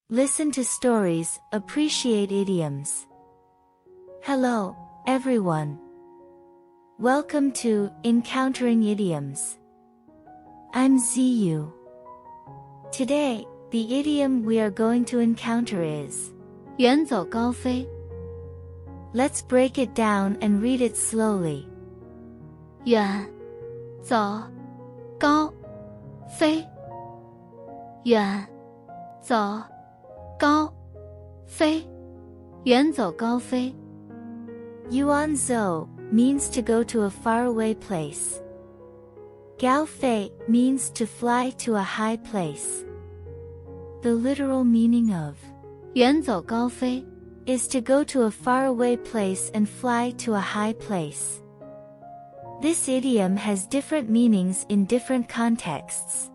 Listen to stories, appreciate idioms. Hello, everyone. Welcome to Encountering Idioms. I'm Ziyu. Today, the idiom we are going to encounter is 远走高飞. Let's break it down and read it slowly. 远走高飞，远走高飞，远走高飞。 Yuanzhou means to go to a faraway place. Gaofei means to fly to a high place. The literal meaning of 远走高飞 is to go to a faraway place and fly to a high place. This idiom has different meanings in different contexts.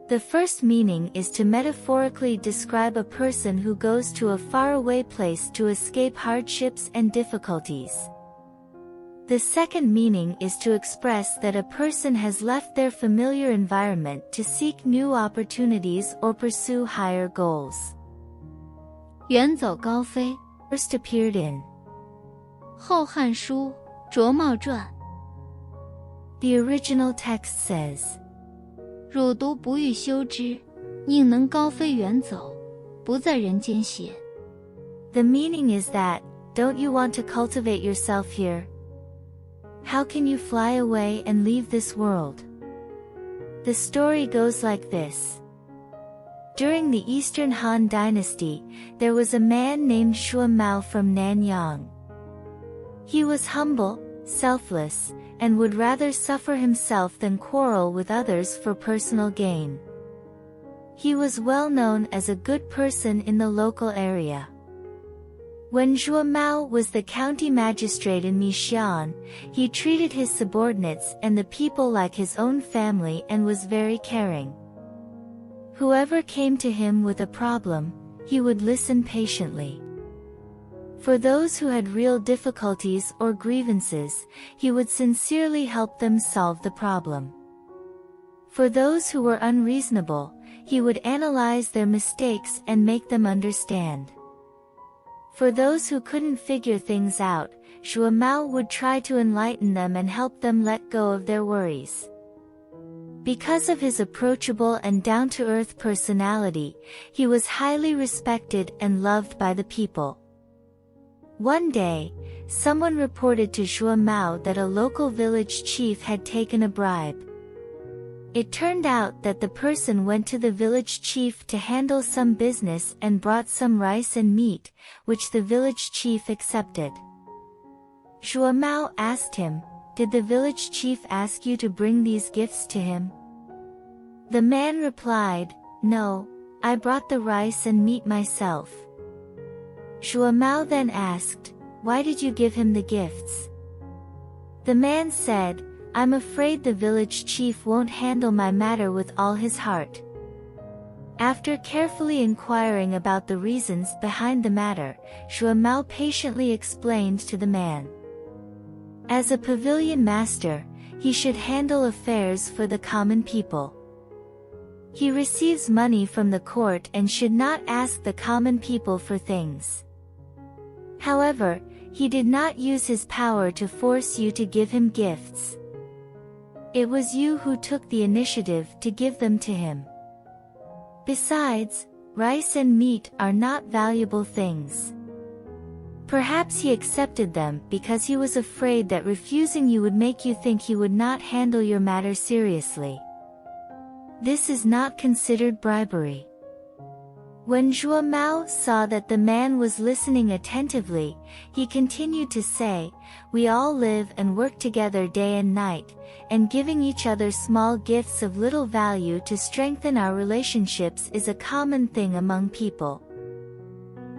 The first meaning is to metaphorically describe a person who goes to a faraway place to escape hardships and difficulties. The second meaning is to express that a person has left their familiar environment to seek new opportunities or pursue higher goals. 远走高飞 First appeared in 后汉书卓茂传 The original text says, 汝独不欲修之，宁能高飞远走，不在人间歇。 The meaning is that, don't you want to cultivate yourself here? How can you fly away and leave this world? The story goes like this. During the Eastern Han Dynasty, there was a man named Shuo Mao from Nanyang. He was humble, selfless, and would rather suffer himself than quarrel with others for personal gain. He was well known as a good person in the local area. When Zhuo Mao was the county magistrate in Mixian, he treated his subordinates and the people like his own family and was very caring. Whoever came to him with a problem, he would listen patiently. For those who had real difficulties or grievances, he would sincerely help them solve the problem. For those who were unreasonable, he would analyze their mistakes and make them understand. For those who couldn't figure things out, Zhuo Mao would try to enlighten them and help them let go of their worries. Because of his approachable and down-to-earth personality, he was highly respected and loved by the people. One day, someone reported to Zhuo Mao that a local village chief had taken a bribe. It turned out that the person went to the village chief to handle some business and brought some rice and meat, which the village chief accepted. Zhuo Mao asked him, "Did the village chief ask you to bring these gifts to him?" The man replied, "No, I brought the rice and meat myself." Zhuo Mao then asked, "Why did you give him the gifts?" The man said, "I'm afraid the village chief won't handle my matter with all his heart." After carefully inquiring about the reasons behind the matter, Zhuo Mao patiently explained to the man. As a pavilion master, he should handle affairs for the common people. He receives money from the court and should not ask the common people for things. However, he did not use his power to force you to give him gifts. It was you who took the initiative to give them to him. Besides, rice and meat are not valuable things. Perhaps he accepted them because he was afraid that refusing you would make you think he would not handle your matter seriously. This is not considered bribery. When Zhuo Mao saw that the man was listening attentively, he continued to say, "We all live and work together day and night, and giving each other small gifts of little value to strengthen our relationships is a common thing among people.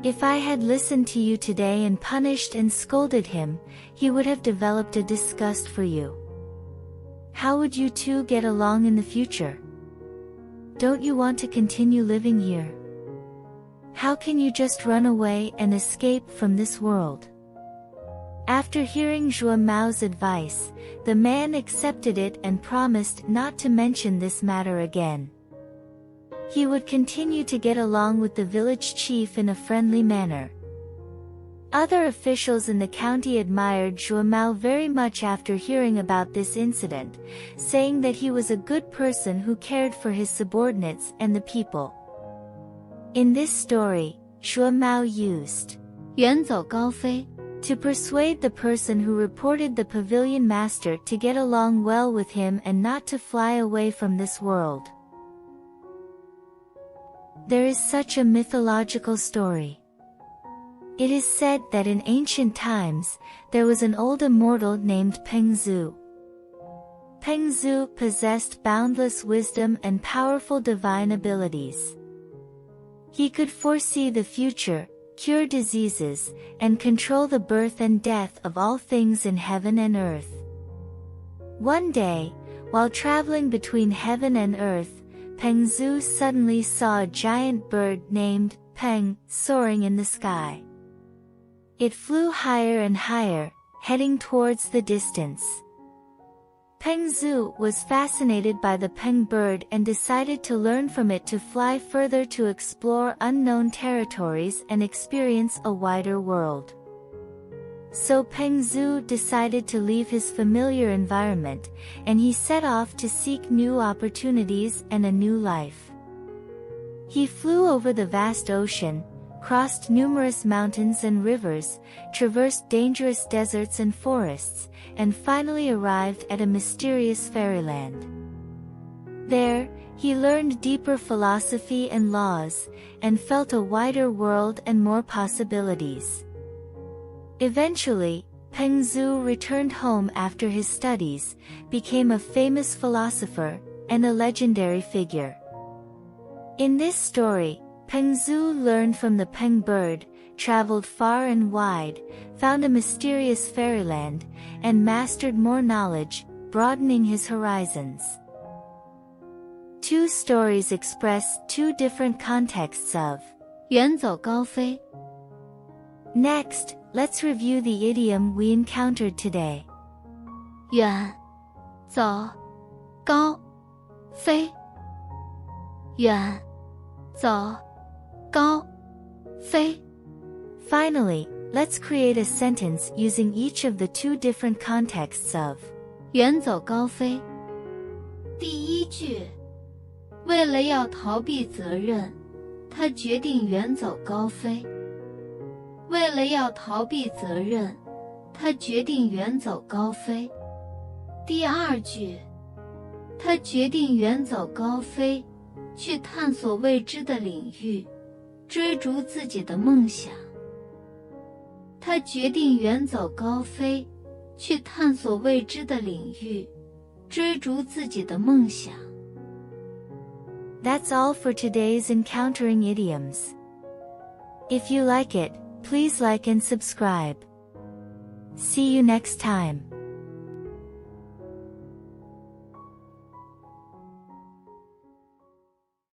If I had listened to you today and punished and scolded him, he would have developed a disgust for you. How would you two get along in the future? Don't you want to continue living here? How can you just run away and escape from this world?" After hearing Zhuo Mao's advice, the man accepted it and promised not to mention this matter again. He would continue to get along with the village chief in a friendly manner. Other officials in the county admired Zhuo Mao very much after hearing about this incident, saying that he was a good person who cared for his subordinates and the people. In this story, Zhuo Mao used 远走高飞 to persuade the person who reported the pavilion master to get along well with him and not to fly away from this world. There is such a mythological story. It is said that in ancient times, there was an old immortal named Peng Zhu. Peng Zhu possessed boundless wisdom and powerful divine abilities. He could foresee the future, cure diseases, and control the birth and death of all things in heaven and earth. One day, while traveling between heaven and earth, Peng Zhu suddenly saw a giant bird named Peng soaring in the sky. It flew higher and higher, heading towards the distance. Peng Zhu was fascinated by the Peng bird and decided to learn from it to fly further to explore unknown territories and experience a wider world. So Peng Zhu decided to leave his familiar environment, and he set off to seek new opportunities and a new life. He flew over the vast ocean, crossed numerous mountains and rivers, traversed dangerous deserts and forests, and finally arrived at a mysterious fairyland. There, he learned deeper philosophy and laws, and felt a wider world and more possibilities. Eventually, Peng Zhu returned home after his studies, became a famous philosopher, and a legendary figure. In this story, Peng Zhu learned from the Peng bird, traveled far and wide, found a mysterious fairyland, and mastered more knowledge, broadening his horizons. Two stories express two different contexts of 远走高飞 Next, let's review the idiom we encountered today. 远走高飞远走高飞 Finally, let's create a sentence using each of the two different contexts of 远走高飞第一句，为了要逃避责任，他决定远走高飞。为了要逃避责任，他决定远走高飞。第二句，他决定远走高飞，去探索未知的领域，追逐自己的梦想。他决定远走高飞，去探索未知的领域，追逐自己的梦想。That's all for today's Encountering Idioms. If you like it, please like and subscribe. See you next time.